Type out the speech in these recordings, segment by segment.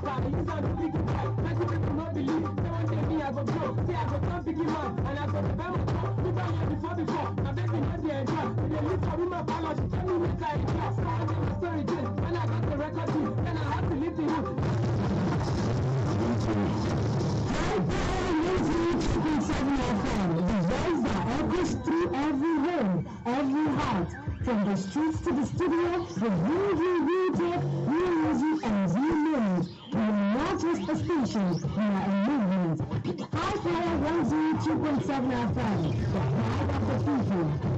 rapper, I use all the big boy. Many people not believe, say one day me I go grow. Say I go turn biggie man, and I go rebel my toe. We don't hear before. My baby not the enjoy. When they live for woman palo, she tell me make I enjoy. So I tell my story again. When I got the record deal, then I had to leave the hood. The voice that echoes through every home, every heart. From the streets to the studio, the real talk, real music, and real news. We are not just a station, we are a movement. High Flyer 102.7 FM, the pride of the people.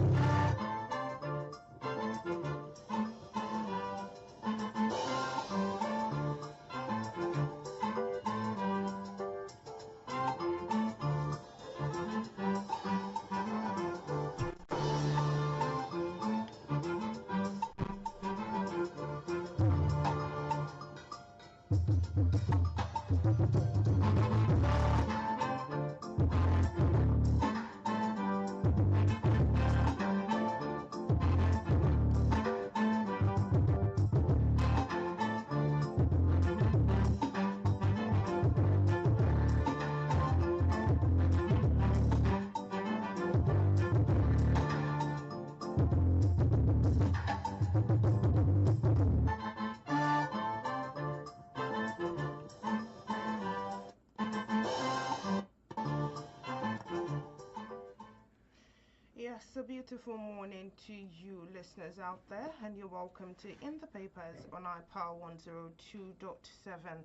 Yes, a beautiful morning to you listeners out there, and you're welcome to In the Papers on iPower 102.7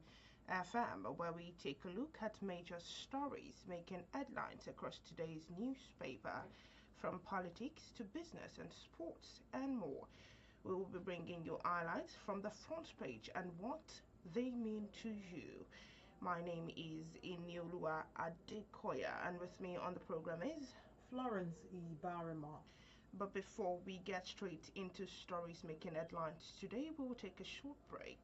FM, where we take a look at major stories making headlines across today's newspaper, from politics to business and sports and more. We will be bringing you highlights from the front page and what they mean to you. My name is Inioluwa and with me on the program is Florence E. Barrymore. But before we get straight into stories making headlines today, we will take a short break.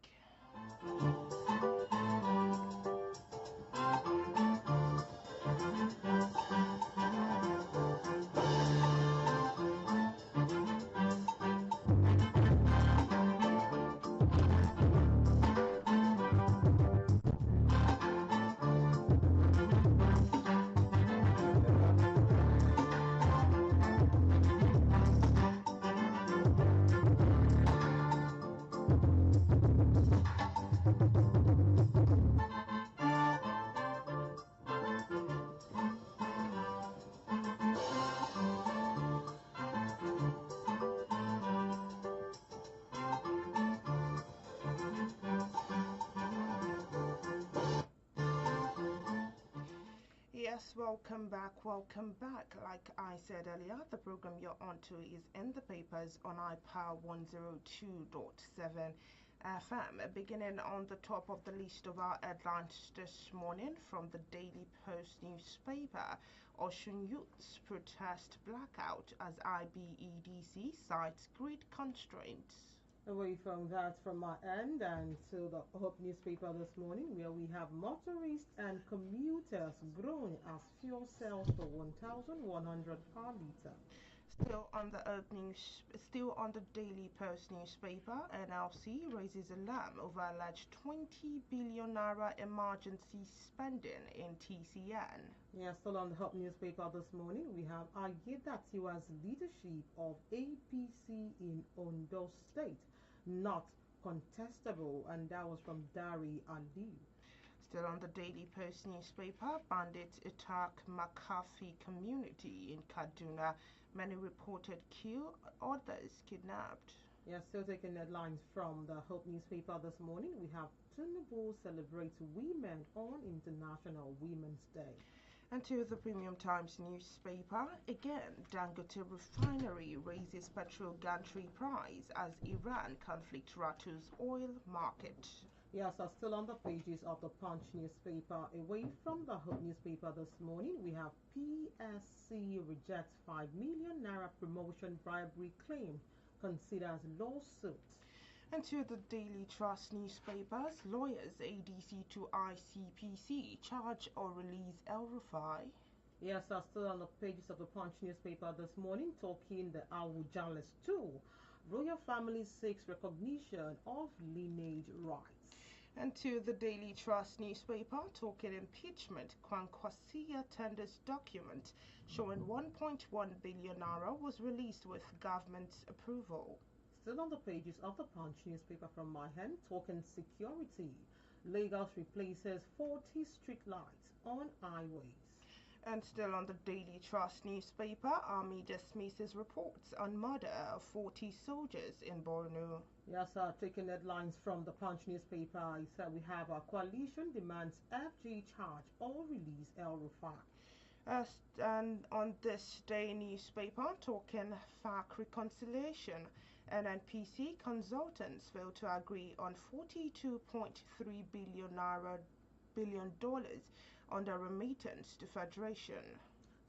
Yes, welcome back. Like I said earlier, the program you're onto is In the Papers on iPower 102.7 FM. Beginning on the top of the list of our headlines this morning from the Daily Post newspaper, Osun youths protest blackout as IBEDC cites grid constraints. Away from that, from my end, and to the Hope newspaper this morning, where we have motorists and commuters grown as fuel sells for 1,100 per litre. Still on the Daily Post newspaper, NLC raises alarm over alleged 20 billion naira emergency spending in TCN. Yeah, still on the Hub newspaper this morning, we have Ayedatiwa's leadership of APC in Ondo State not contestable, and that was from Dari Ali. Still on the Daily Post newspaper, bandits attack McAfee community in Kaduna. Many reported killed, others kidnapped. Yeah, still taking headlines from the Hope newspaper this morning. We have Tinubu celebrates women on International Women's Day. And to the Premium Times newspaper, again, Dangote refinery raises petrol gantry price as Iran conflict rattles oil market. Yes, still on the pages of the Punch newspaper. Away from the Hope newspaper this morning, we have PSC rejects 5 million naira promotion bribery claim, considers lawsuit. And to the Daily Trust newspapers, lawyers ADC to ICPC charge or release El Rufai. Yes, still on the pages of the Punch newspaper this morning, talking the Awujales too. Royal family seeks recognition of lineage rights. And to the Daily Trust newspaper, talking impeachment, Kwankwasia tenders document showing 1.1 billion naira was released with government's approval. Still on the pages of the Punch newspaper from my hand, talking security. Lagos replaces 40 street lights on highways. And still on the Daily Trust newspaper, Army dismisses reports on murder of 40 soldiers in Borno. Yes, sir. Taking headlines from the Punch newspaper, I said we have a coalition demands FG charge or release El Rufai. And on this day newspaper, talking FAC reconciliation, NNPC consultants failed to agree on 42.3 billion dollars on the remittance to Federation.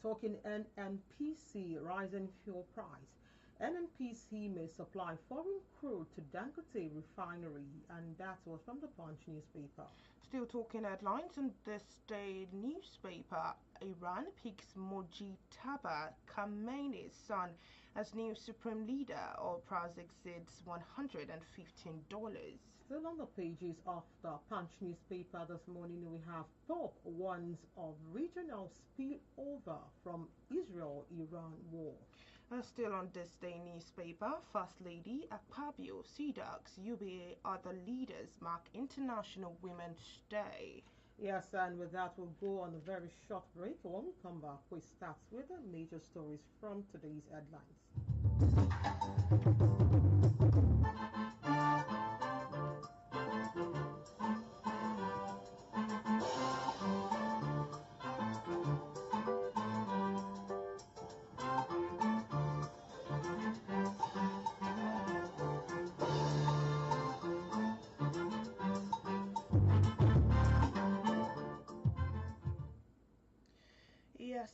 Talking NNPC rising fuel price. NNPC may supply foreign crude to Dangote refinery, and that was from the Punch newspaper. Still talking headlines in this day newspaper, Iran picks Mojtaba Khamenei's son as new supreme leader. Oil price exceeds $115. Still on the pages of the Punch newspaper this morning, we have top warns of regional spillover from Israel-Iran war. Still on this day newspaper, First Lady Akpabio, CDAX, UBA, other leaders mark International Women's Day. Yes, and with that, we'll go on a very short break. When we come back, we start with the major stories from today's headlines. Yes,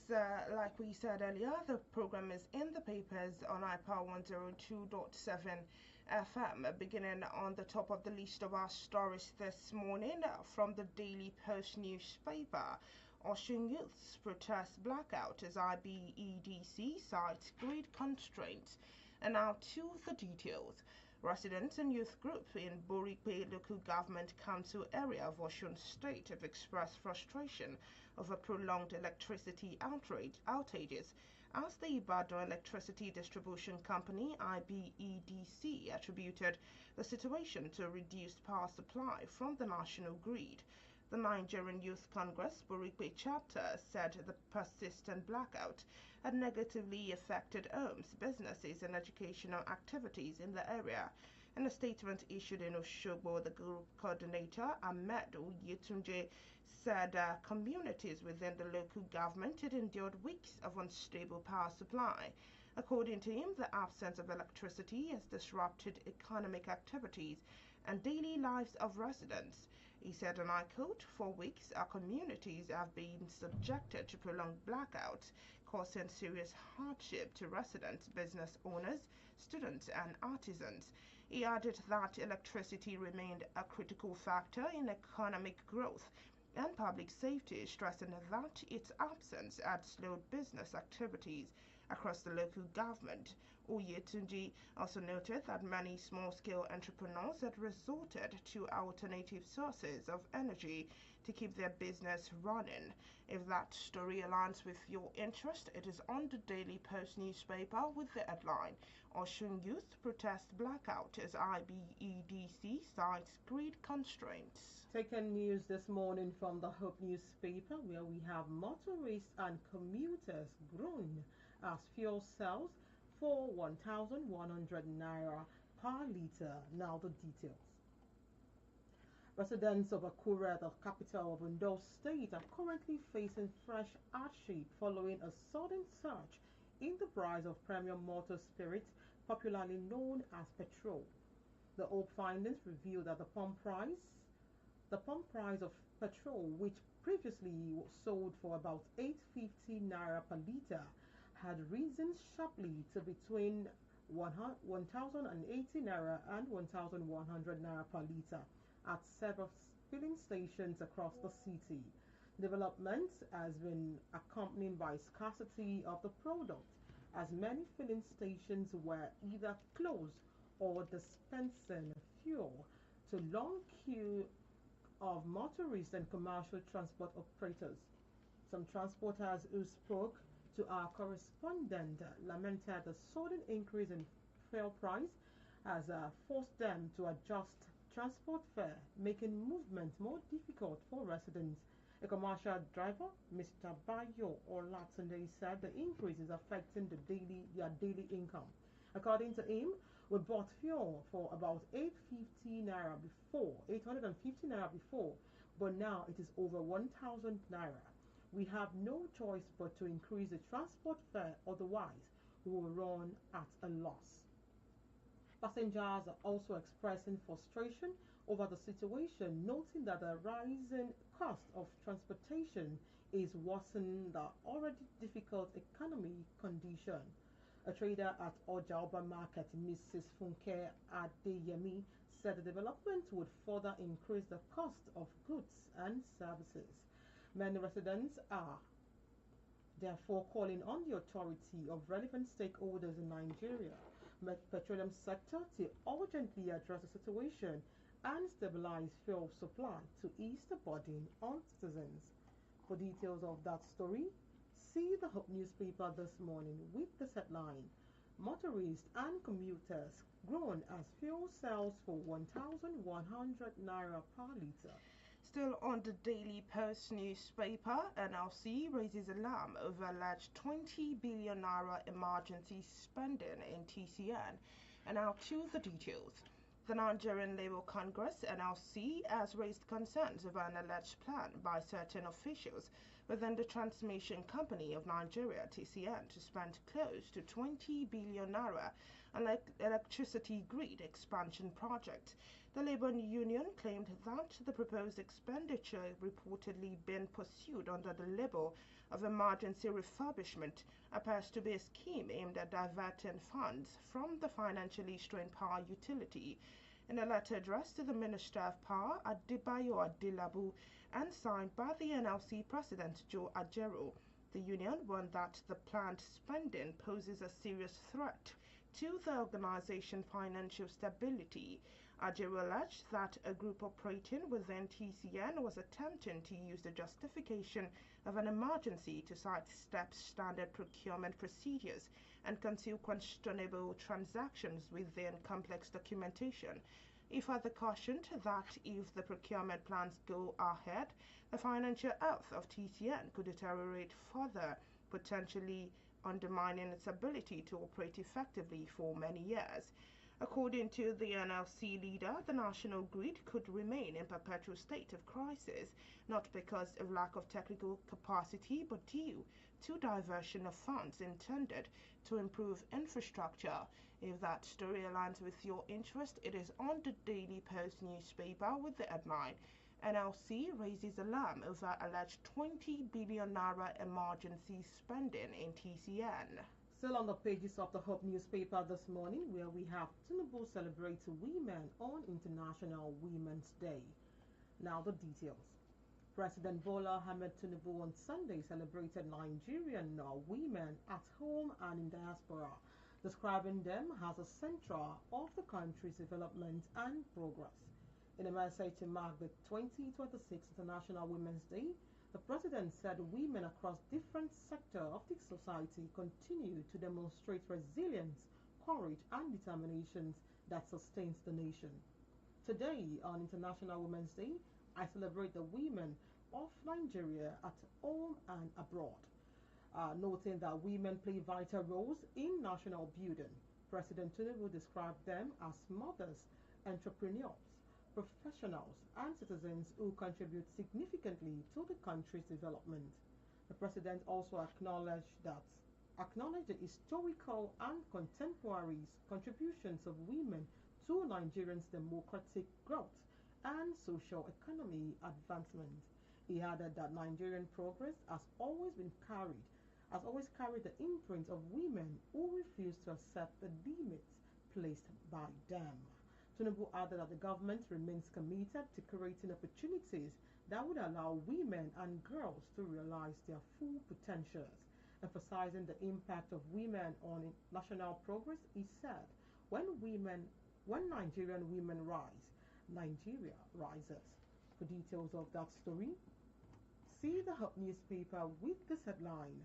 like we said earlier, the program is in the papers on iPower 102.7 FM. Beginning on the top of the list of our stories this morning from the Daily Post newspaper. Osun youths protest blackout as IBEDC cites great constraints. And now to the details. Residents and youth group in Borikpe local government council area of Osun State have expressed frustration over prolonged electricity outages as the Ibadan Electricity Distribution Company IBEDC attributed the situation to reduced power supply from the national grid. The Nigerian Youth Congress Borikpe chapter said the persistent blackout had negatively affected homes, businesses, and educational activities in the area. In a statement issued in Oshogbo, the group coordinator Ahmed Oyetunje said communities within the local government had endured weeks of unstable power supply. According to him, the absence of electricity has disrupted economic activities and daily lives of residents. He said, and I quote, "For weeks, our communities have been subjected to prolonged blackouts, causing serious hardship to residents, business owners, students, and artisans." He added that electricity remained a critical factor in economic growth and public safety, stressing that its absence had slowed business activities across the local government. Oyetunji also noted that many small-scale entrepreneurs had resorted to alternative sources of energy to keep their business running. If that story aligns with your interest, it is on the Daily Post newspaper with the headline, Osun Youth Protest Blackout as IBEDC cites grid constraints. Taking news this morning from the Hope newspaper, where we have motorists and commuters groan as fuel sells for 1,100 naira per litre. Now the details. Residents of Akure, the capital of Ondo State, are currently facing fresh hardship following a sudden surge in the price of premium motor spirit, popularly known as petrol. The Hope findings reveal that the pump price of petrol, which previously sold for about 850 naira per litre, had risen sharply to between 1,080 naira and 1,100 naira per litre at several filling stations across the city. Development has been accompanied by scarcity of the product, as many filling stations were either closed or dispensing fuel to long queue of motorists and commercial transport operators. Some transporters who spoke to our correspondent lamented the sudden increase in fuel price has forced them to adjust transport fare, making movement more difficult for residents. A commercial driver, Mr. Bayo Olatunde, said the increase is affecting their daily income. According to him, we bought fuel for about 850 naira before, but now it is over 1,000 naira. We have no choice but to increase the transport fare, otherwise we will run at a loss. Passengers are also expressing frustration over the situation, noting that the rising cost of transportation is worsening the already difficult economic condition. A trader at Ojaoba Market, Mrs. Funke Adeyemi, said the development would further increase the cost of goods and services. Many residents are therefore calling on the authority of relevant stakeholders in Nigeria, petroleum sector, to urgently address the situation and stabilize fuel supply to ease the burden on citizens. For details of that story, see the Hope newspaper this morning with this headline: Motorists and commuters groan as fuel sells for 1,100 naira per litre. Still on the Daily Post newspaper, NLC raises alarm over alleged 20 billion naira emergency spending in TCN. And now to the details. The Nigerian Labour Congress (NLC) has raised concerns over an alleged plan by certain officials within the Transmission Company of Nigeria (TCN) to spend close to 20 billion naira on electricity grid expansion project. The Labour Union claimed that the proposed expenditure reportedly been pursued under the label of emergency refurbishment appears to be a scheme aimed at diverting funds from the financially strained power utility. In a letter addressed to the Minister of Power, Adebayo Adelabu, and signed by the NLC President Joe Ajero, the union warned that the planned spending poses a serious threat to the organization's financial stability. Ajero alleged that a group operating within TCN was attempting to use the justification of an emergency to sidestep standard procurement procedures and conceal questionable transactions within complex documentation. He further cautioned that if the procurement plans go ahead, the financial health of TCN could deteriorate further, potentially undermining its ability to operate effectively for many years. According to the NLC leader, the national grid could remain in perpetual state of crisis, not because of lack of technical capacity, but due to diversion of funds intended to improve infrastructure. If that story aligns with your interest, it is on the Daily Post newspaper with the headline: NLC raises alarm over alleged 20 billion naira emergency spending in TCN. Still on the pages of the Hope newspaper this morning, where we have Tinubu celebrates women on International Women's Day. Now the details. President Bola Ahmed Tinubu on Sunday celebrated Nigerian women at home and in diaspora, describing them as a central of the country's development and progress. In a message to mark the 2026 International Women's Day, the president said women across different sectors of the society continue to demonstrate resilience, courage, and determination that sustains the nation. Today, on International Women's Day, I celebrate the women of Nigeria at home and abroad, noting that women play vital roles in national building. President Tinubu described them as mothers, entrepreneurs, professionals, and citizens who contribute significantly to the country's development. The president also acknowledged the historical and contemporary contributions of women to Nigerians' democratic growth and social economy advancement. He added that Nigerian progress has always carried the imprint of women who refuse to accept the limits placed by them. Tinubu added that the government remains committed to creating opportunities that would allow women and girls to realize their full potentials. Emphasizing the impact of women on national progress, he said, when Nigerian women rise, Nigeria rises. For details of that story, see the Hub newspaper with this headline: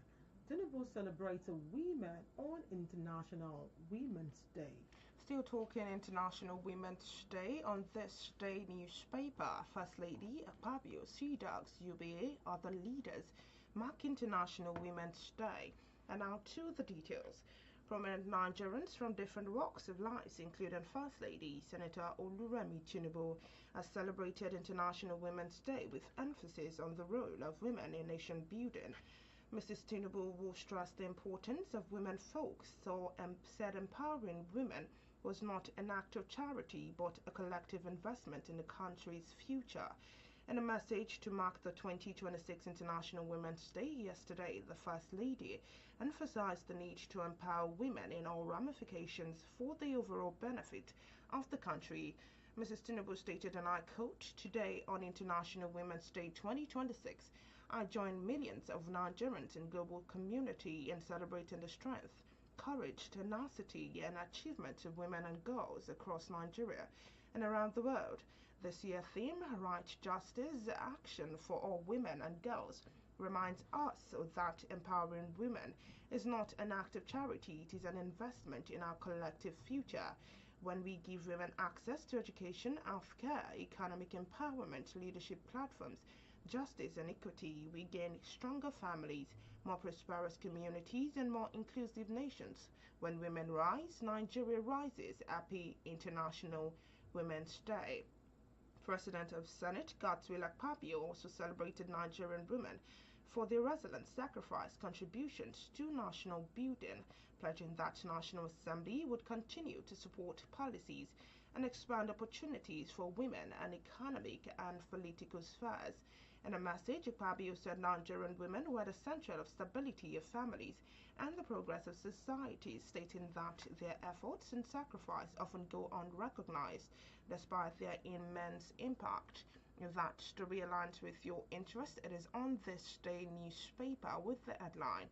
Tinubu celebrates women on International Women's Day. Still talking International Women's Day, on this day newspaper, First Lady Akpabio, Sea Dogs, UBA, other leaders mark International Women's Day. And now to the details. Prominent Nigerians from different walks of life, including First Lady Senator Oluremi Tinubu, has celebrated International Women's Day with emphasis on the role of women in nation building. Mrs. Tinubu will stress the importance of women folks, said empowering women was not an act of charity but a collective investment in the country's future. In a message to mark the 2026 International Women's Day yesterday, the First Lady emphasized the need to empower women in all ramifications for the overall benefit of the country. Mrs. Tinubu stated, and I quote, "Today on International Women's Day 2026, I join millions of Nigerians in global community in celebrating the strength, courage, tenacity, and achievements of women and girls across Nigeria and around the world. This year's theme, Right, Justice, Action for All Women and Girls, reminds us that empowering women is not an act of charity, it is an investment in our collective future. When we give women access to education, healthcare, economic empowerment, leadership platforms, justice and equity, we gain stronger families, more prosperous communities, and more inclusive nations. When women rise, Nigeria rises. Happy International Women's Day." President of Senate Godswill Akpabio also celebrated Nigerian women for their resilient sacrifice contributions to national building, pledging that National Assembly would continue to support policies and expand opportunities for women in economic and political spheres. In a message, Akpabio said Nigerian women were the center of stability of families and the progress of society, stating that their efforts and sacrifice often go unrecognized despite their immense impact. If that story aligns with your interest, it is on this day newspaper with the headline,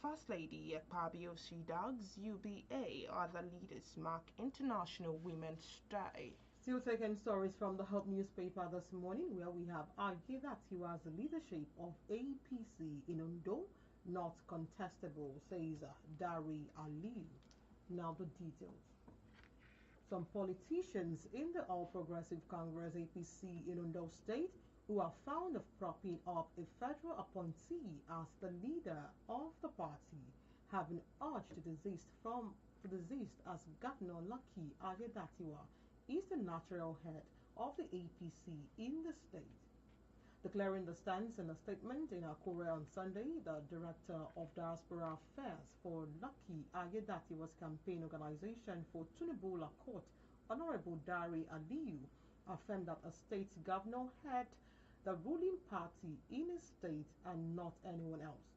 First Lady Akpabio Sea Dogs, UBA, other leaders mark International Women's Day. Still taking stories from the Hub newspaper this morning, where we have Ayedatiwa's leadership of APC in Ondo not contestable, says Dari Ali. Now the details. Some politicians in the All Progressive Congress APC in Ondo State who are found of propping up a federal appointee as the leader of the party have been urged to desist as Governor Lucky Ayedatiwa is the natural head of the APC in the state. Declaring the stance in a statement in Akure on Sunday, the Director of Diaspora Affairs for Lucky Ayedatiwa's campaign organization for Tinubu Court, Honorable Dari Aliyu, affirmed that a state governor had the ruling party in a state and not anyone else.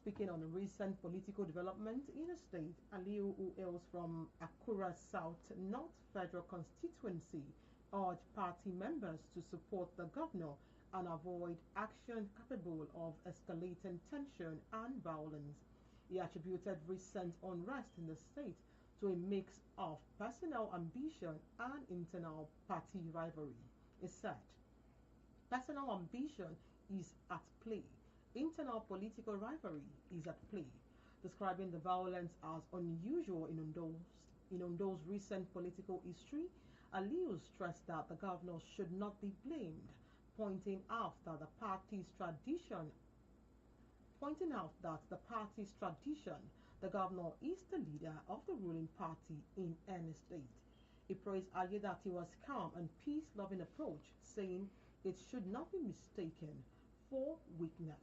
Speaking on a recent political development in a state, Aliyu, who hails from Akura South North Federal Constituency, urged party members to support the governor and avoid action capable of escalating tension and violence. He attributed recent unrest in the state to a mix of personal ambition and internal party rivalry. He said, "Personal ambition is at play. Internal political rivalry is at play," describing the violence as unusual in Ondo's recent political history. Aliyu stressed that the governor should not be blamed, pointing out that the party's tradition, the governor is the leader of the ruling party in any state. He praised Ayedatiwa's calm and peace-loving approach, saying it should not be mistaken for weakness.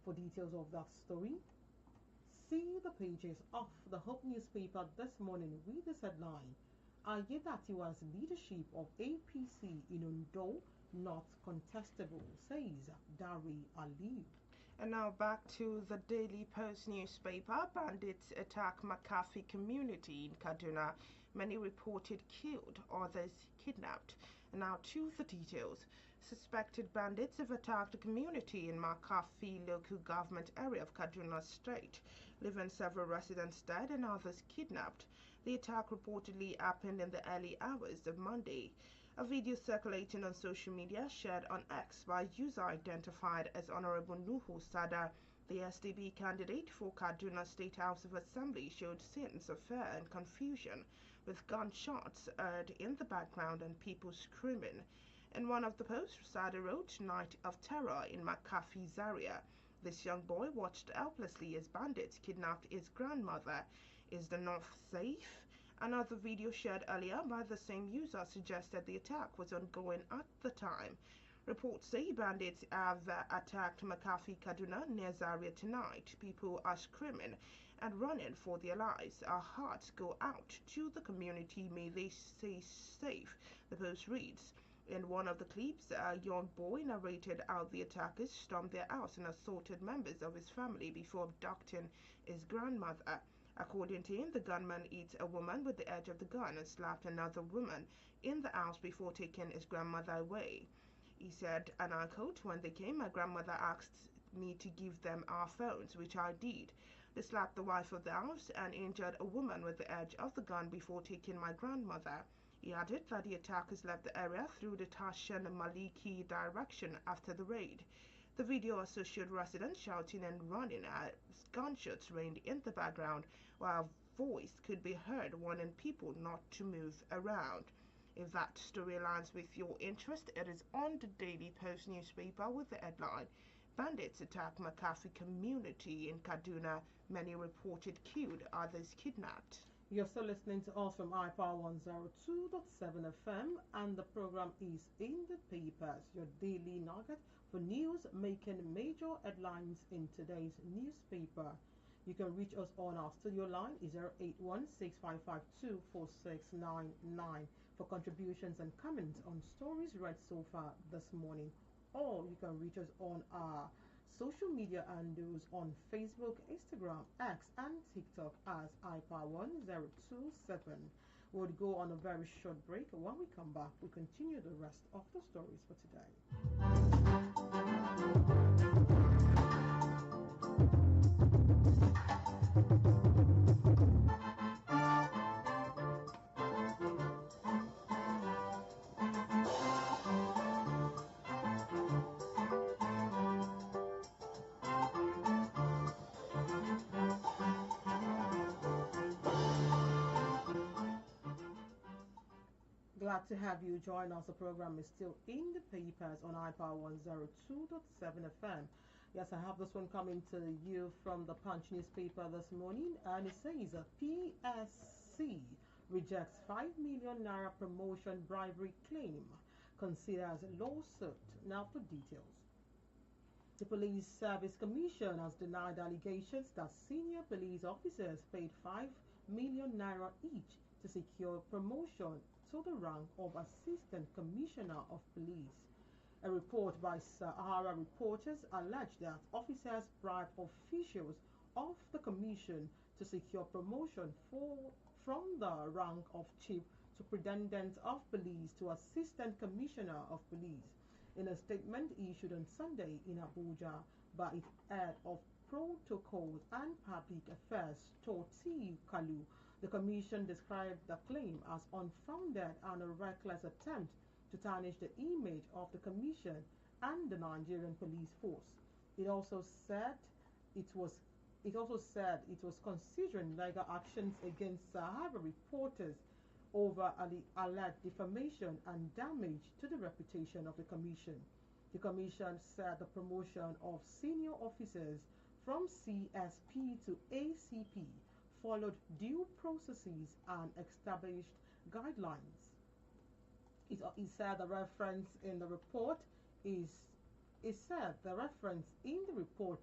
For details of that story, see the pages of the Hope newspaper this morning with this headline, Ayedatiwa's leadership of APC in Ondo not contestable, says Dari Ali. And now back to the Daily Post newspaper. Bandits attack McAfee community in Kaduna. Many reported killed, others kidnapped. And now to the details. Suspected bandits have attacked a community in McAfee local government area of Kaduna State, leaving several residents dead and others kidnapped. The attack reportedly happened in the early hours of Monday. A video circulating on social media shared on X by a user identified as Honorable Nuhu Sada, the SDB candidate for Kaduna State House of Assembly, showed scenes of fear and confusion, with gunshots heard in the background and people screaming. In one of the posts, Sada wrote, "Night of Terror in McAfee Zaria. This young boy watched helplessly as bandits kidnapped his grandmother. Is the North safe?" Another video shared earlier by the same user suggested the attack was ongoing at the time. Reports say bandits have attacked McAfee Kaduna near Zaria tonight. People are screaming and running for their lives. Our hearts go out to the community. May they stay safe, the post reads. In one of the clips, a young boy narrated how the attackers stormed their house and assaulted members of his family before abducting his grandmother. According to him, the gunman hit a woman with the edge of the gun and slapped another woman in the house before taking his grandmother away. He said, and I quote, "When they came, my grandmother asked me to give them our phones, which I did. They slapped the wife of the house and injured a woman with the edge of the gun before taking my grandmother." He added that the attackers left the area through the Tashan Maliki direction after the raid. The video also showed residents shouting and running as gunshots rained in the background, while a voice could be heard warning people not to move around. If that story aligns with your interest, it is on the Daily Post newspaper with the headline, "Bandits attack McAfee community in Kaduna. Many reported killed, others kidnapped." You're still listening to us from iPower 102.7 FM, and the program is In the Papers, your daily nugget for news making major headlines in today's newspaper. You can reach us on our studio line, 08165524699, for contributions and comments on stories read so far this morning. Or you can reach us on our social media handles on Facebook, Instagram, X, and TikTok as iPower1027. We'll go on a very short break. When we come back, we continue the rest of the stories for today. Glad to have you join us. The program is still in the papers on iPower 102.7 FM. Yes, I have this one coming to you from the Punch newspaper this morning, and it says PSC rejects 5 million naira promotion bribery claim, considers lawsuit. Now for details. The Police Service Commission has denied allegations that senior police officers paid 5 million naira each to secure promotion to the rank of Assistant Commissioner of Police. A report by Sahara reporters alleged that officers bribed officials of the commission to secure promotion from the rank of Chief Superintendent of Police to Assistant Commissioner of Police. In a statement issued on Sunday in Abuja by its head of Protocol and Public Affairs, Toti Kalu, the Commission described the claim as unfounded and a reckless attempt to tarnish the image of the Commission and the Nigerian police force. It also said it was considering legal actions against Sahara reporters over alleged defamation and damage to the reputation of the Commission. The Commission said the promotion of senior officers from CSP to ACP followed due processes and established guidelines. It said the reference in the report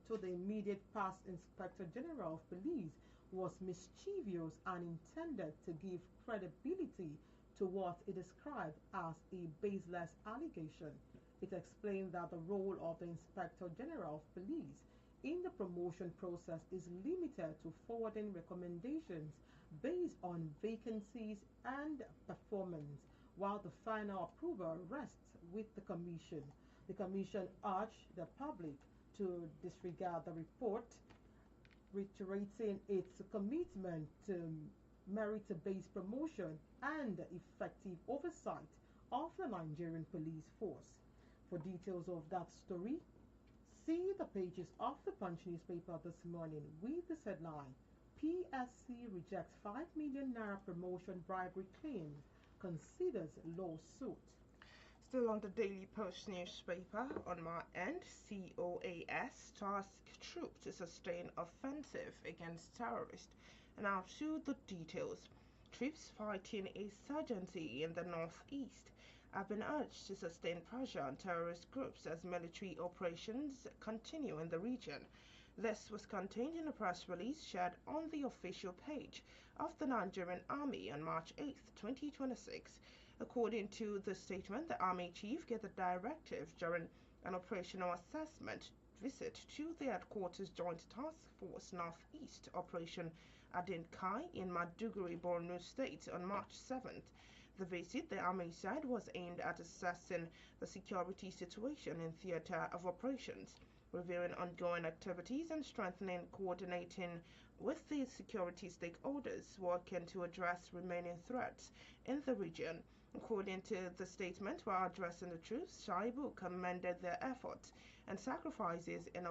to the immediate past Inspector General of Police was mischievous and intended to give credibility to what it described as a baseless allegation. It explained that the role of the Inspector General of Police in the promotion process is limited to forwarding recommendations based on vacancies and performance, while the final approval rests with the Commission. The Commission urged the public to disregard the report, reiterating its commitment to merit-based promotion and effective oversight of the Nigerian police force. For details of that story, see the pages of the Punch newspaper this morning with this headline: PSC rejects 5 million naira promotion bribery claim, considers lawsuit. Still on the Daily Post newspaper, on my end, COAS tasked troops to sustain offensive against terrorists. Now to the details. Troops fighting insurgency in the northeast have been urged to sustain pressure on terrorist groups as military operations continue in the region. This was contained in a press release shared on the official page of the Nigerian Army on March 8, 2026. According to the statement, the Army Chief gave the directive during an operational assessment visit to the Headquarters Joint Task Force Northeast Operation Adinkai in Maduguri, Borno State on March 7th. The visit, the Army said, was aimed at assessing the security situation in theater of operations, reviewing ongoing activities and strengthening coordinating with the security stakeholders working to address remaining threats in the region. According to the statement, while addressing the troops, Shaibu commended their efforts and sacrifices in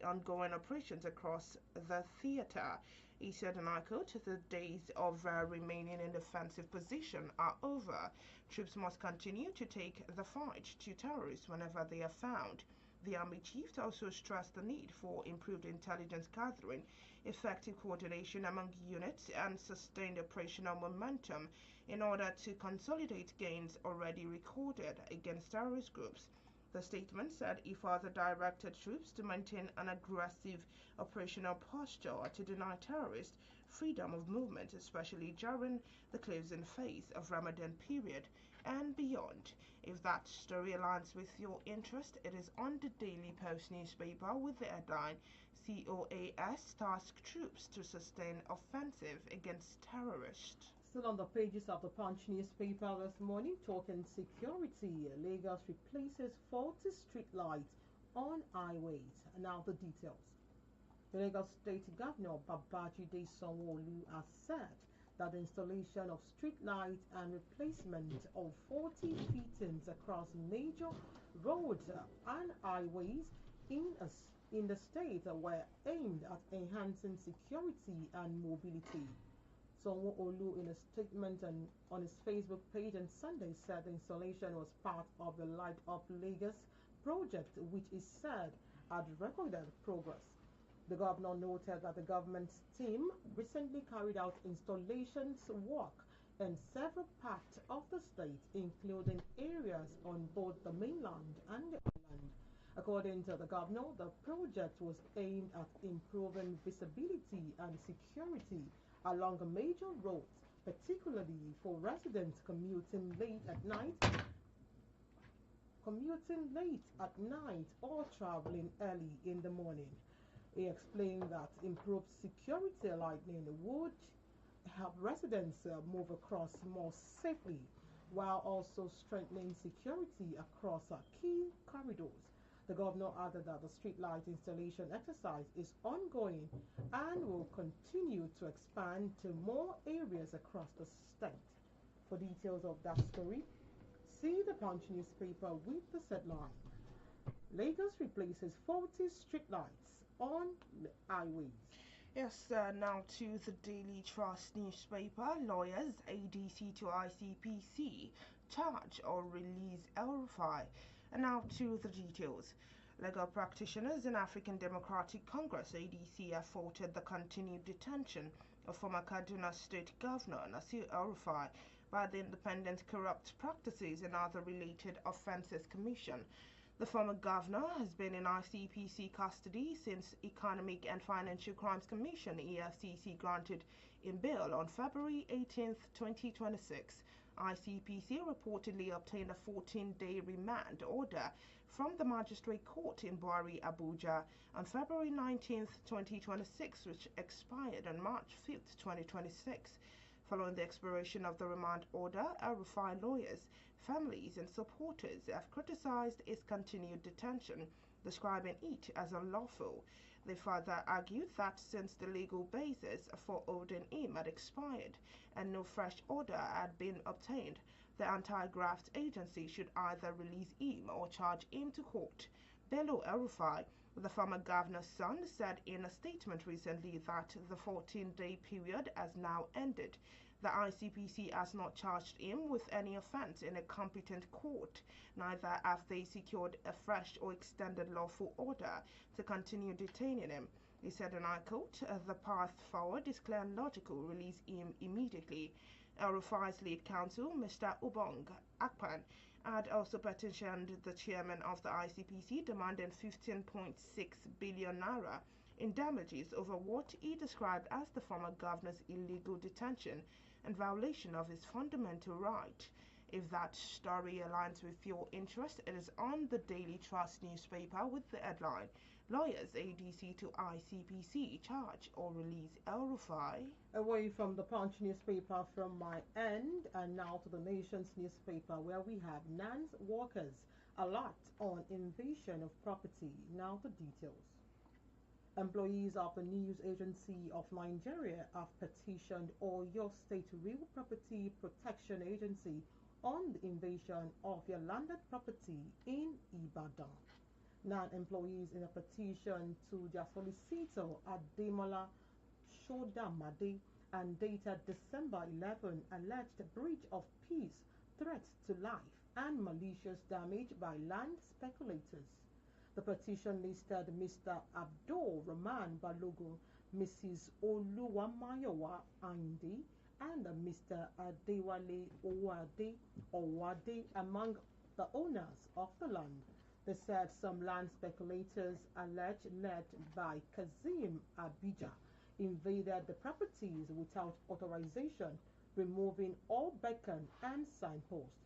ongoing operations across the theater. He said, and I quote, "The days of remaining in defensive position are over. Troops must continue to take the fight to terrorists whenever they are found." The Army Chief also stressed the need for improved intelligence gathering, effective coordination among units, and sustained operational momentum in order to consolidate gains already recorded against terrorist groups. The statement said he further directed troops to maintain an aggressive operational posture to deny terrorists freedom of movement, especially during the closing phase of Ramadan period and beyond. If that story aligns with your interest, it is on the Daily Post newspaper with the headline COAS task troops to sustain offensive against terrorists. Still on the pages of the Punch newspaper this morning, talking security. Lagos replaces faulty street lights on highways. Now the details. The Lagos State Governor Babajide Sanwo-Olu has said that the installation of street lights and replacement of 40 fittings across major roads and highways in the state were aimed at enhancing security and mobility. Sanwo-Olu, in a statement on his Facebook page on Sunday, said the installation was part of the Light Up Lagos project, which is said had recorded progress. The governor noted that the government's team recently carried out installations work in several parts of the state, including areas on both the mainland and the island. According to the governor, the project was aimed at improving visibility and security along major roads, particularly for residents commuting late at night or traveling early in the morning. He explained that improved security lighting would help residents move across more safely, while also strengthening security across key corridors. The governor added that the streetlight installation exercise is ongoing and will continue to expand to more areas across the state. For details of that story, see the Punch newspaper with the headline: Lagos replaces faulty streetlights on highways. Yes, now to the Daily Trust newspaper. Lawyers, ADC to ICPC, charge or release El-Rufai. And now to the details. Legal practitioners in African Democratic Congress, ADC, have faulted the continued detention of former Kaduna State Governor Nasir El-Rufai by the Independent Corrupt Practices and Other Related Offences Commission. The former governor has been in ICPC custody since Economic and Financial Crimes Commission (EFCC) granted him bail on February 18, 2026. ICPC reportedly obtained a 14-day remand order from the Magistrate Court in Buari, Abuja on February 19, 2026, which expired on March 5, 2026. Following the expiration of the remand order, El-Rufai lawyers, families and supporters have criticized its continued detention, describing it as unlawful. They further argued that since the legal basis for holding him had expired and no fresh order had been obtained, the anti-graft agency should either release him or charge him to court. Bello El-Rufai, the former governor's son, said in a statement recently that the 14-day period has now ended. The ICPC has not charged him with any offense in a competent court, neither have they secured a fresh or extended lawful order to continue detaining him. He said, and I quote, "The path forward is clear and logical. Release him immediately." El-Rufai's lead counsel, Mr. Ubong Akpan, had also petitioned the chairman of the ICPC, demanding 15.6 billion naira in damages over what he described as the former governor's illegal detention and violation of his fundamental right. If that story aligns with your interest, it is on the Daily Trust newspaper with the headline, "Lawyers ADC to ICPC charge or release El-Rufai." Away from the Punch newspaper from my end, and now to the Nation's newspaper, where we have NAN's workers alert on invasion of property. Now the details. Employees of the News Agency of Nigeria have petitioned Oyo State Real Property Protection Agency on the invasion of their landed property in Ibadan. Non-employees in a petition to their solicitor Ademola Shodamade and dated December 11 alleged breach of peace, threats to life, and malicious damage by land speculators. The petition listed Mr. Abdul Rahman Balogun, Mrs. Oluwamayowa Indi, and Mr. Adewale Owade among the owners of the land. They said some land speculators, alleged led by Kazim Abija, invaded the properties without authorization, removing all beacon and signposts.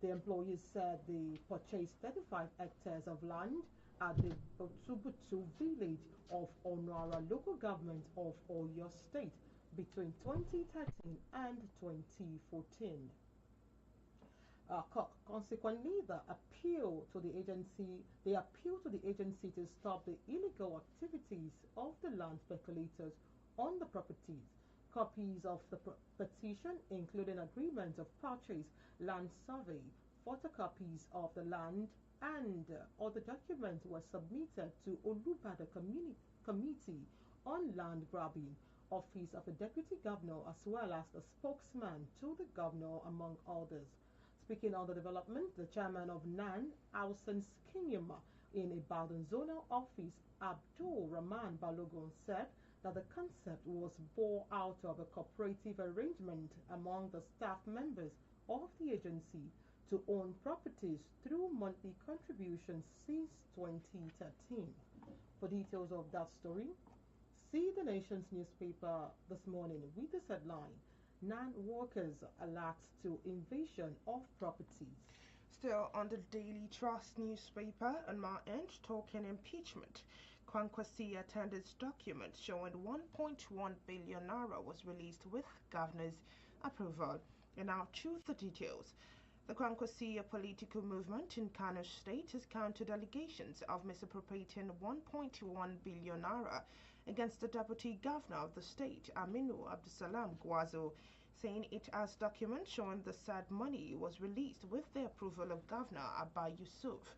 The employees said they purchased 35 hectares of land at the Butubutu village of Onuara local government of Oyo State between 2013 and 2014. Consequently, they appeal to the agency to stop the illegal activities of the land speculators on the properties. Copies of the petition, including agreement of purchase, land survey, photocopies of the land, and other documents were submitted to Olubada Committee on Land Grabbing, Office of the Deputy Governor, as well as the spokesman to the Governor, among others. Speaking on the development, the chairman of NAN, Alson Skinyama, in Ibadan Zonal Office, Abdul Rahman Balogun, said that the concept was born out of a cooperative arrangement among the staff members of the agency to own properties through monthly contributions since 2013. For details of that story, see the Nation's newspaper this morning with this headline, "NAN workers alert to invasion of properties." Still on the Daily Trust newspaper, on my end, talking impeachment. Kwankwasi attendance document showing 1.1 billion naira was released with governor's approval. And now choose the details. The Kwankwasi political movement in Kano State has countered allegations of misappropriating 1.1 billion naira against the deputy governor of the state, Aminu Abdusalam Gwazo, saying it has documents showing the said money was released with the approval of Governor Abba Yusuf.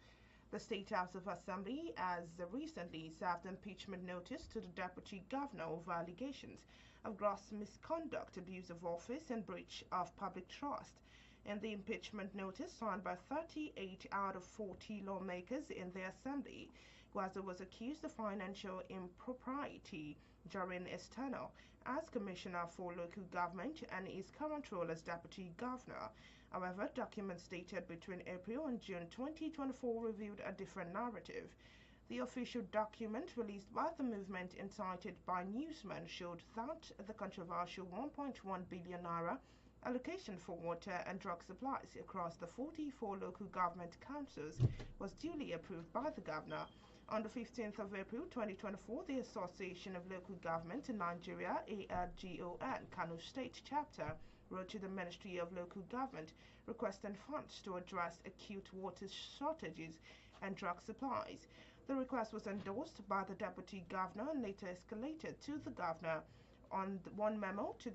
The State House of Assembly has recently served impeachment notice to the deputy governor over allegations of gross misconduct, abuse of office, and breach of public trust. In the impeachment notice signed by 38 out of 40 lawmakers in the assembly, Gwazo was accused of financial impropriety during his tenure as Commissioner for Local Government and his current role as Deputy Governor. However, documents dated between April and June 2024 revealed a different narrative. The official document released by the movement and cited by newsmen showed that the controversial 1.1 billion naira allocation for water and drug supplies across the 44 local government councils was duly approved by the governor. On the 15th of April 2024, the Association of Local Government in Nigeria, ALGON, Kano State Chapter, wrote to the Ministry of Local Government requesting funds to address acute water shortages and drug supplies. The request was endorsed by the Deputy Governor and later escalated to the Governor. On one memo to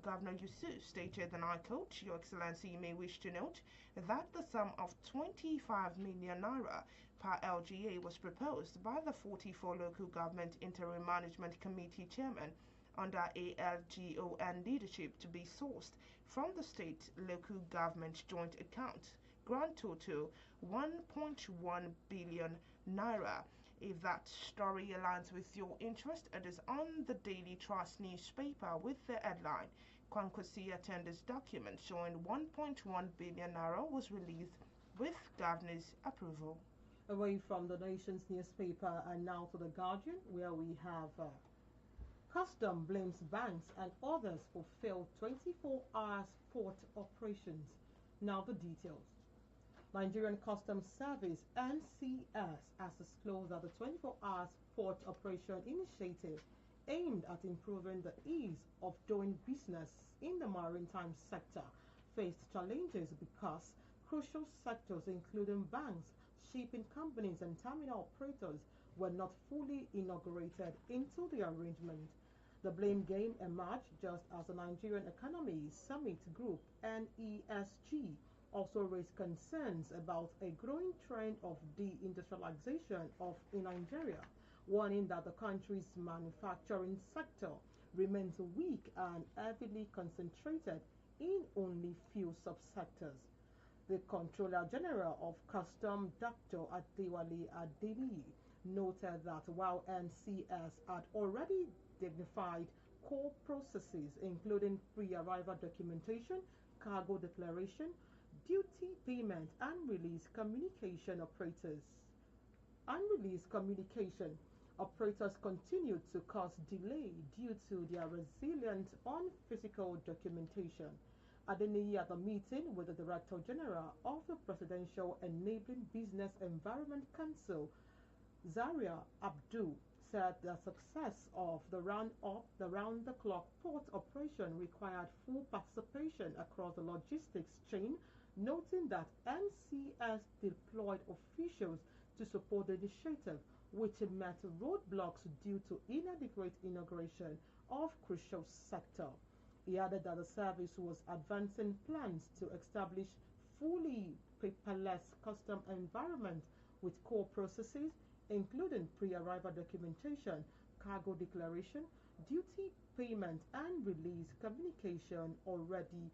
Governor Yusuf stated, and I quote, "Your Excellency, you may wish to note that the sum of 25 million naira per LGA was proposed by the 44 Local Government Interim Management Committee Chairman under ALGON leadership to be sourced from the state local government joint account. Grand total 1.1 billion naira. If that story aligns with your interest, it is on the Daily Trust newspaper with the headline, Kwankwasi attendance document showing 1.1 billion naira was released with governor's approval. Away from the nation's newspaper and now to the Guardian, where we have Custom blames banks and others for failed 24 hours port operations. Now the details. Nigerian Customs Service (NCS) has disclosed that the 24 hours port operation initiative aimed at improving the ease of doing business in the maritime sector faced challenges because crucial sectors including banks, shipping companies and terminal operators were not fully inaugurated into the arrangement. The blame game emerged just as the Nigerian Economy Summit Group (NESG) also raised concerns about a growing trend of deindustrialization in Nigeria, warning that the country's manufacturing sector remains weak and heavily concentrated in only few subsectors. The Controller General of Custom, Dr. Adewale Adeniyi, noted that while NCS had already dignified core processes including pre-arrival documentation, cargo declaration, duty payment, and release communication, operators continued to cause delay due to their resilient on physical documentation. Adeniyi, at a meeting with the Director General of the Presidential Enabling Business Environment Council, Zaria Abdul, said the success of the round-the-clock port operation required full participation across the logistics chain, noting that NCS deployed officials to support the initiative, which met roadblocks due to inadequate inauguration of crucial sector. He added that the service was advancing plans to establish fully paperless custom environment with core processes including pre-arrival documentation, cargo declaration, duty payment, and release communication already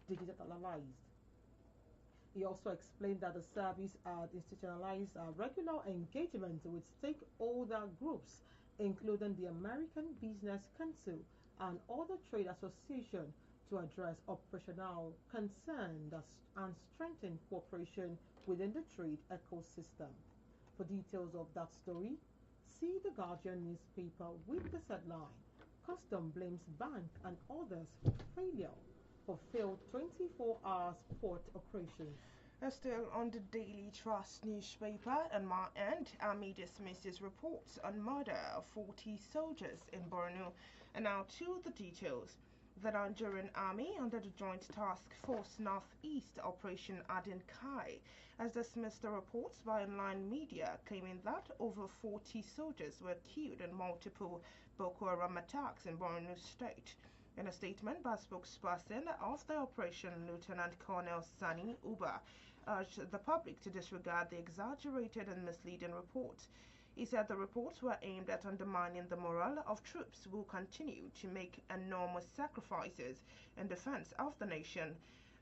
digitalized. He also explained that the service had institutionalized regular engagement with stakeholder groups, including the American Business Council and other trade associations, to address operational concerns and strengthen cooperation within the trade ecosystem. For details of that story, see the Guardian newspaper with this headline, Custom blames bank and others for failed 24 hours port operations. Still on the Daily Trust newspaper, on my end, Army dismisses reports on murder of 40 soldiers in Borno. And now to the details. The Nigerian Army, under the Joint Task Force Northeast Operation Adinkai, has dismissed the reports by online media claiming that over 40 soldiers were killed in multiple Boko Haram attacks in Borno State. In a statement by spokesperson of the operation, Lieutenant Colonel Sani Uba urged the public to disregard the exaggerated and misleading reports. He said the reports were aimed at undermining the morale of troops who continue to make enormous sacrifices in defense of the nation.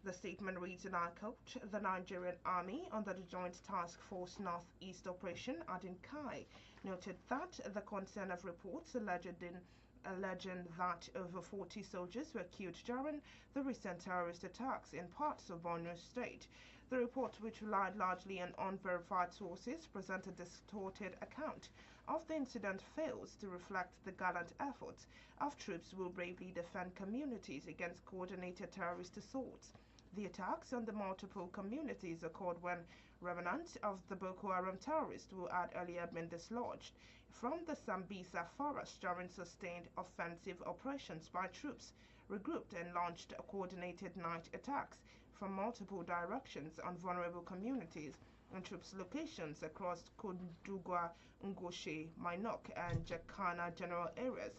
The statement reads, and I quote, "The Nigerian Army, under the Joint Task Force Northeast Operation Adinkai, noted that the concern of reports alleging that over 40 soldiers were killed during the recent terrorist attacks in parts of Borno State. The report, which relied largely on unverified sources, presented a distorted account of the incident, fails to reflect the gallant efforts of troops who bravely defend communities against coordinated terrorist assaults. The attacks on the multiple communities occurred when remnants of the Boko Haram terrorists who had earlier been dislodged from the Sambisa forest during sustained offensive operations by troops regrouped and launched coordinated night attacks from multiple directions on vulnerable communities and troops locations across Kodugwa, Ngoshe, Minok, and Jakana general areas.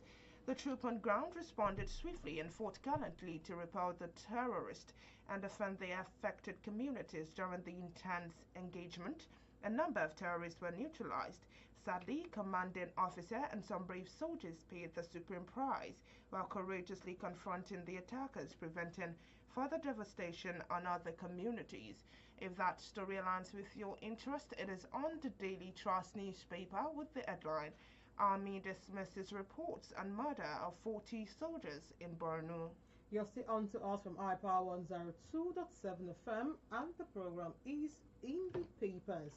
The troop on ground responded swiftly and fought gallantly to repel the terrorists and defend the affected communities during the intense engagement. A number of terrorists were neutralized. Sadly, commanding officer and some brave soldiers paid the supreme price while courageously confronting the attackers, preventing further devastation on other communities. If that story aligns with your interest, it is on the Daily Trust newspaper with the headline Army dismisses reports on murder of 40 soldiers in Borno. You're still on to us from iPower 102.7 FM, and the program is In the Papers.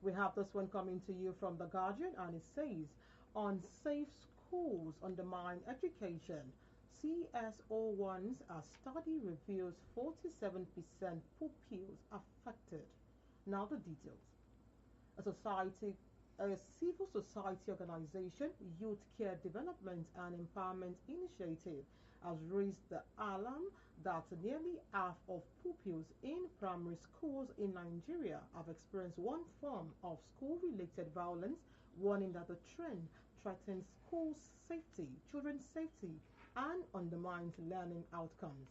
We have this one coming to you from The Guardian, and it says, Unsafe schools undermine education. CSO1's a study reveals 47% pupils affected. Now the details. A civil society organization, Youth Care Development and Empowerment Initiative, has raised the alarm that nearly half of pupils in primary schools in Nigeria have experienced one form of school-related violence, warning that the trend threatens school safety, children's safety, and undermines learning outcomes.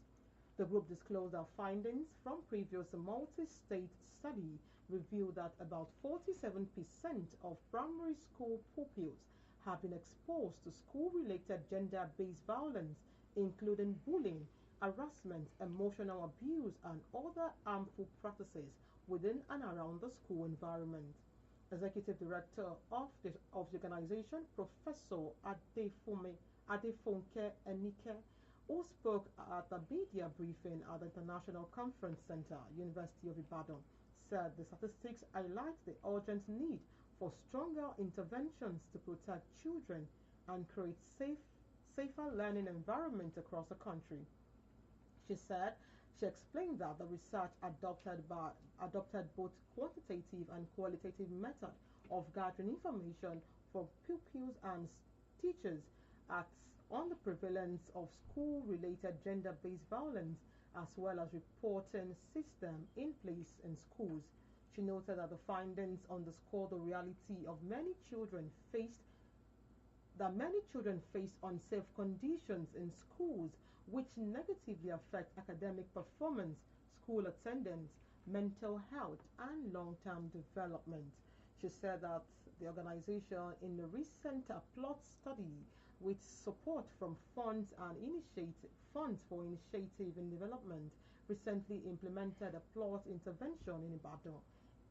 The group disclosed their findings from previous multi-state study revealed that about 47% of primary school pupils have been exposed to school-related gender-based violence, including bullying, harassment, emotional abuse, and other harmful practices within and around the school environment. Executive Director of the organization, Professor Adefonke Enike, who spoke at a media briefing at the International Conference Center, University of Ibadan, said the statistics highlight the urgent need for stronger interventions to protect children and create safer learning environments across the country. She explained that the research adopted both quantitative and qualitative method of gathering information from pupils and teachers on the prevalence of school-related gender-based violence, as well as reporting system in place in schools. She noted that the findings underscore the reality of many children face unsafe conditions in schools, which negatively affect academic performance, school attendance, mental health, and long-term development. She said that the organization, in a recent plot study with support from funds for initiative in development, recently implemented a plot intervention in Ibadan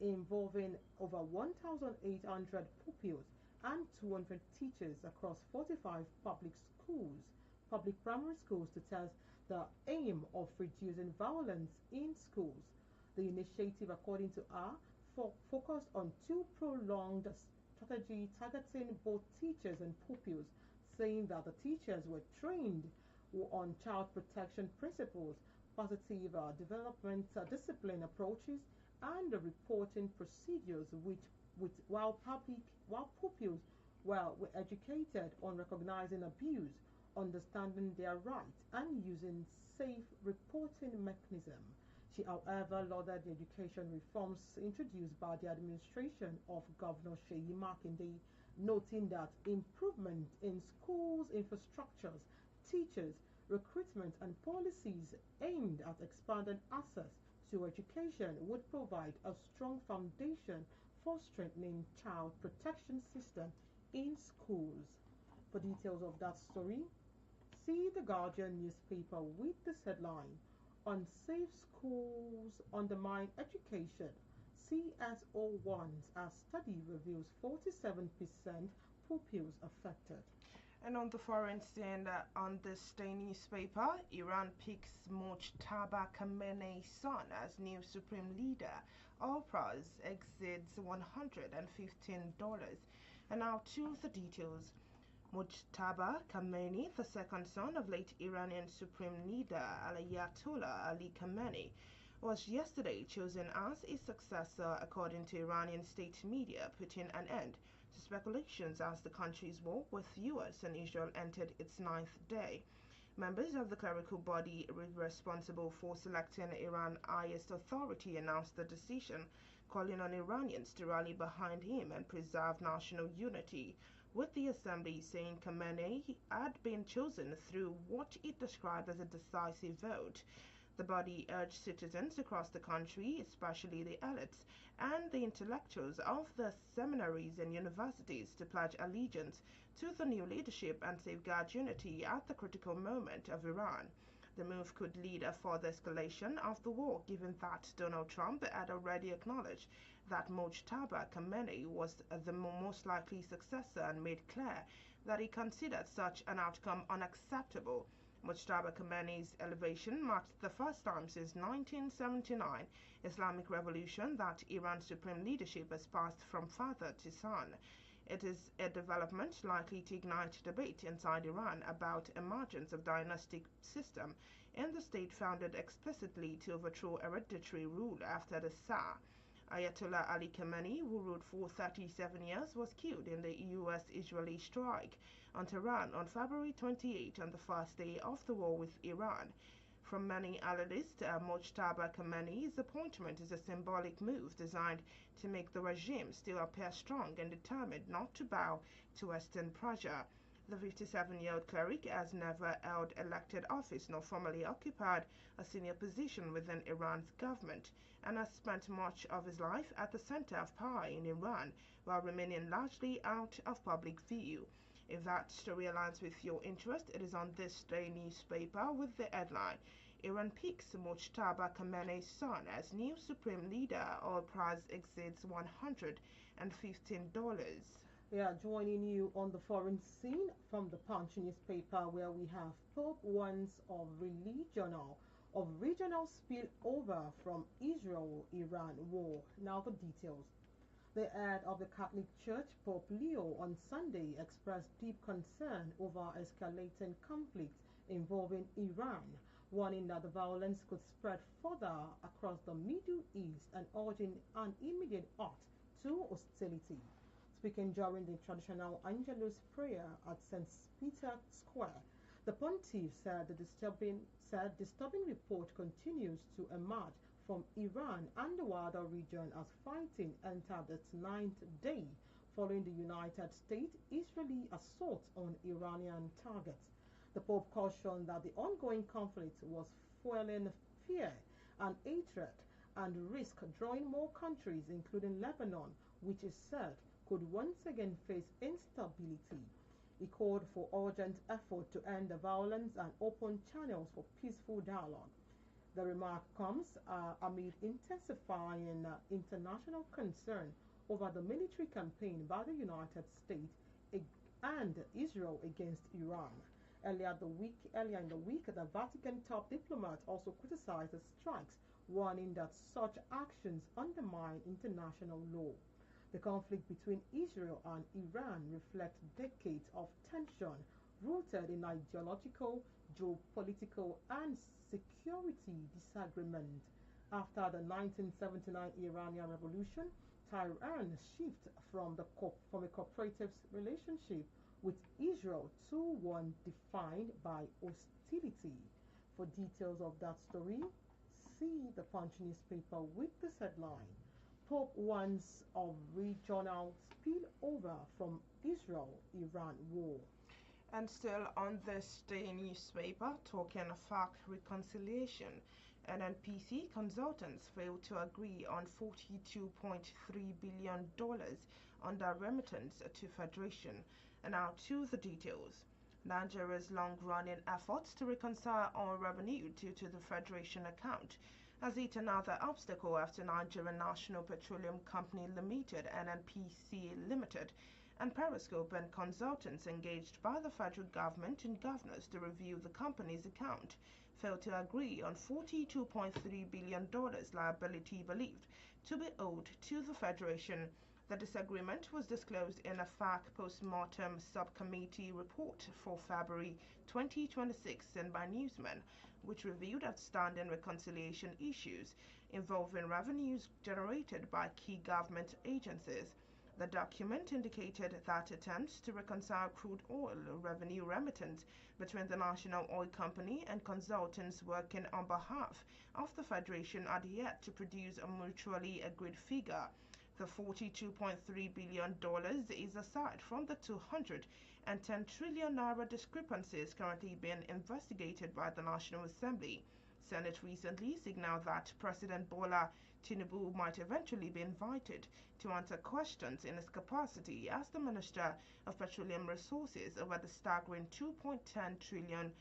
involving over 1,800 pupils and 200 teachers across 45 public primary schools, to test the aim of reducing violence in schools. The initiative, according to her, focused on two prolonged strategy targeting both teachers and pupils, saying that the teachers were trained on child protection principles, positive development discipline approaches, and the reporting procedures, while pupils were educated on recognizing abuse, understanding their rights, and using safe reporting mechanism. She, however, lauded the education reforms introduced by the administration of Governor Sheyi Makinde, noting that improvement in schools' infrastructures, teachers, recruitment, and policies aimed at expanding access to education would provide a strong foundation for strengthening child protection system in schools. For details of that story, see the Guardian newspaper with this headline: Unsafe schools undermine education. CSO1's study reveals 47% pupils affected. And on the foreign scene, on this day newspaper, Iran picks Mojtaba Khamenei's son as new supreme leader. Oil price exceeds $115. And now to the details. Mojtaba Khamenei, the second son of late Iranian supreme leader Ayatollah Ali Khamenei, was yesterday chosen as his successor, according to Iranian state media, putting an end to speculations as the country's war with US and Israel entered its ninth day. Members of the clerical body responsible for selecting Iran's highest authority announced the decision calling on Iranians to rally behind him and preserve national unity, with the assembly saying Khamenei had been chosen through what it described as a decisive vote. The body urged citizens across the country, especially the elites and the intellectuals of the seminaries and universities, to pledge allegiance to the new leadership and safeguard unity at the critical moment of Iran. The move could lead a further escalation of the war, given that Donald Trump had already acknowledged that Mojtaba Khamenei was the most likely successor and made clear that he considered such an outcome unacceptable. Mojtaba Khamenei's elevation marked the first time since 1979 Islamic Revolution that Iran's supreme leadership has passed from father to son. It is a development likely to ignite debate inside Iran about emergence of dynastic system in the state founded explicitly to overthrow hereditary rule after the Shah. Ayatollah Ali Khamenei, who ruled for 37 years, was killed in the US-Israeli strike on Tehran on February 28, on the first day of the war with Iran. From many analysts, Mojtaba Khamenei's appointment is a symbolic move designed to make the regime still appear strong and determined not to bow to Western pressure. The 57-year-old cleric has never held elected office nor formally occupied a senior position within Iran's government, and has spent much of his life at the center of power in Iran while remaining largely out of public view. If that story aligns with your interest, it is on this day newspaper with the headline, Iran picks Mojtaba Khamenei's son as new supreme leader. Oil price exceeds $115. Yeah, joining you on the foreign scene from the Punch newspaper, where we have Pope warns of regional spillover from Israel-Iran war. Now the details. The head of the Catholic Church, Pope Leo, on Sunday expressed deep concern over escalating conflict involving Iran, warning that the violence could spread further across the Middle East and urging an immediate halt to hostility. Speaking during the traditional Angelus prayer at St. Peter's Square, the pontiff said disturbing report continues to emerge from Iran and the wider region as fighting entered its ninth day following the United States-Israeli assault on Iranian targets. The Pope cautioned that the ongoing conflict was fueling fear and hatred and risk drawing more countries, including Lebanon, which is said could once again face instability. He called for urgent effort to end the violence and open channels for peaceful dialogue. The remark comes amid intensifying international concern over the military campaign by the United States and Israel against Iran. Earlier in the week, the Vatican top diplomat also criticized the strikes, warning that such actions undermine international law. The conflict between Israel and Iran reflects decades of tension rooted in ideological, geopolitical, and security disagreement. After the 1979 Iranian Revolution, Tehran shifted from a cooperative relationship with Israel to one defined by hostility. For details of that story, see the Punch newspaper with this headline. Pope warns of regional spillover from Israel-Iran war. And still on this day newspaper, talking FARC reconciliation, NNPC consultants failed to agree on $42.3 billion under remittance to Federation. And now to the details. Nigeria's long-running efforts to reconcile oil revenue due to the Federation account has hit another obstacle after Nigerian National Petroleum Company Limited, NNPC Limited, and Periscope and consultants engaged by the federal government and governors to review the company's account failed to agree on $42.3 billion liability believed to be owed to the Federation. The disagreement was disclosed in a FARC post-mortem subcommittee report for February 2026 and by Newsman, which reviewed outstanding reconciliation issues involving revenues generated by key government agencies. The document indicated that attempts to reconcile crude oil revenue remittance between the National Oil Company and consultants working on behalf of the Federation are yet to produce a mutually agreed figure. The $42.3 billion is aside from the 210 trillion naira discrepancies currently being investigated by the National Assembly. Senate recently signaled that President Bola Tinubu might eventually be invited to answer questions in his capacity as the Minister of Petroleum Resources over the staggering 2.10 trillion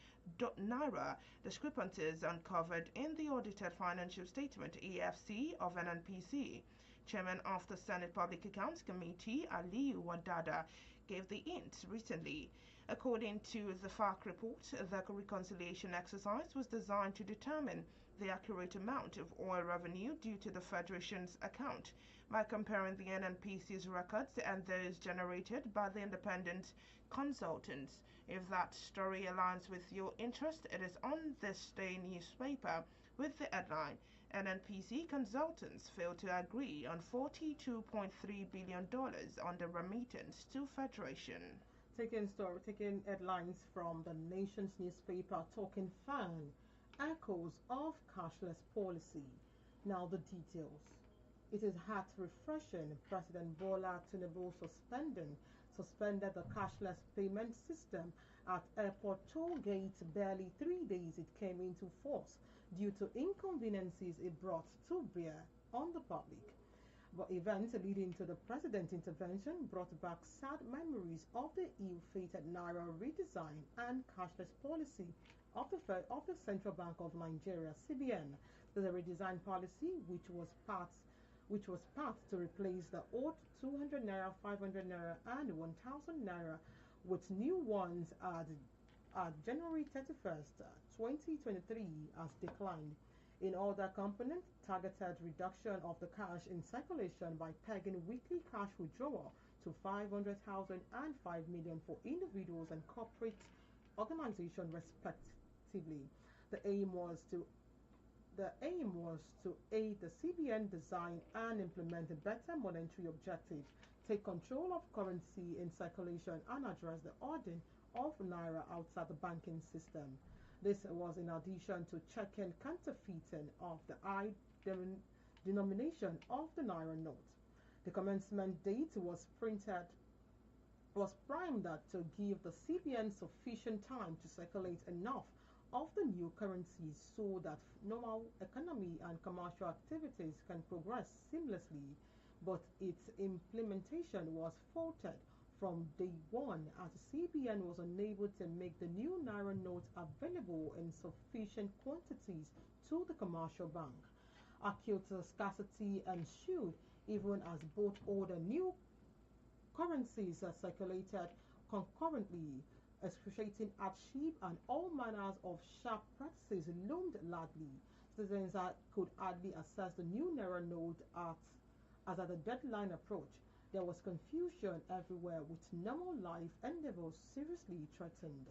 naira discrepancies uncovered in the audited financial statement (AFC) of NNPC. Chairman of the Senate Public Accounts Committee, Inioluwa gave the hint recently. According to the FARC report, the reconciliation exercise was designed to determine the accurate amount of oil revenue due to the Federation's account by comparing the NNPC's records and those generated by the independent consultants. If that story aligns with your interest, it is on this day newspaper with the headline NNPC consultants failed to agree on $42.3 billion on the remittance to Federation. Taking headlines from the nation's newspaper, Talking Fan, echoes of cashless policy. Now the details. It is heart refreshing. President Bola Tinubu suspended the cashless payment system at airport toll gates barely 3 days it came into force due to inconveniences it brought to bear on the public. But events leading to the president's intervention brought back sad memories of the ill-fated Naira redesign and cashless policy of the Central Bank of Nigeria (CBN). The redesigned policy, which was passed to replace the old 200 naira, 500 naira, and 1,000 naira with new ones at January 31st, 2023, has declined. In other components, targeted reduction of the cash in circulation by pegging weekly cash withdrawal to 500,000 and 5 million for individuals and corporate organizations respectively. The aim was to aid the CBN design and implement a better monetary objective, take control of currency in circulation, and address the hoarding of naira outside the banking system. This was in addition to checking counterfeiting of the high denomination of the naira note. The commencement date was primed to give the CBN sufficient time to circulate enough of the new currencies so that normal economy and commercial activities can progress seamlessly, but its implementation was faulted from day one as the CBN was unable to make the new Naira notes available in sufficient quantities to the commercial bank. Acute scarcity ensued even as both old and new currencies circulated concurrently, excruciating hardship and all manners of sharp practices loomed largely. Citizens could hardly access the new Naira note as at the deadline approached. There was confusion everywhere with normal life endeavors seriously threatened.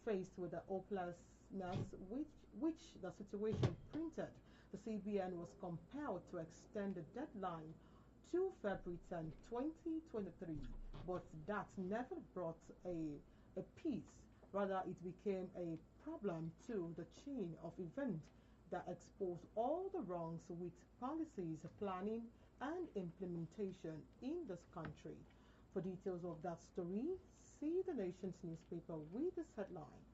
Faced with the hopelessness which the situation printed, the CBN was compelled to extend the deadline to February 10, 2023, but that never brought a peace. Rather, it became a problem to the chain of events that exposed all the wrongs with policies, planning, and implementation in this country. For details of that story, see the nation's newspaper with this headline,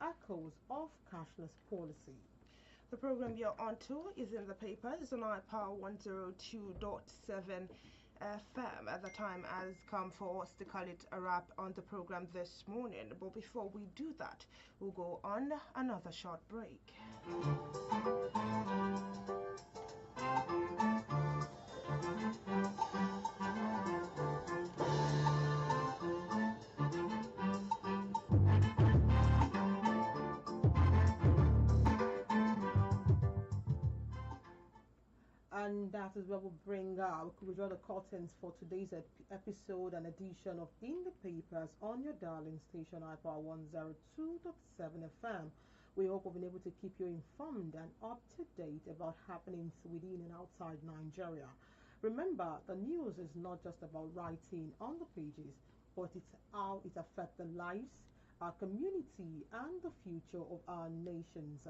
Echoes of Cashless Policy. The program you're on to is in the papers on iPower 102.7 FM. At the time has come for us to call it a wrap on the program this morning. But before we do that, we'll go on another short break. And that is where we draw the curtains for today's episode and edition of In the Papers on your darling station, iPower 102.7 FM. We hope we've been able to keep you informed and up to date about happenings within and outside Nigeria. Remember, the news is not just about writing on the pages, but it's how it affects the lives, our community, and the future of our nations.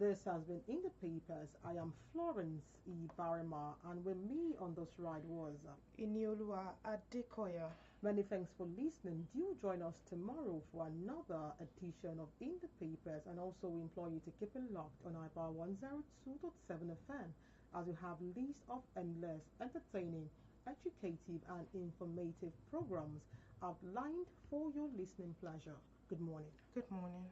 This has been in the papers. I am Florence E. Barima, and with me on this ride was Inioluwa Adekoya. Many thanks for listening. Do join us tomorrow for another edition of In the Papers, and also we implore you to keep it locked on IPA 102.7 FM as we have list of endless, entertaining, educative, and informative programs outlined for your listening pleasure. Good morning. Good morning.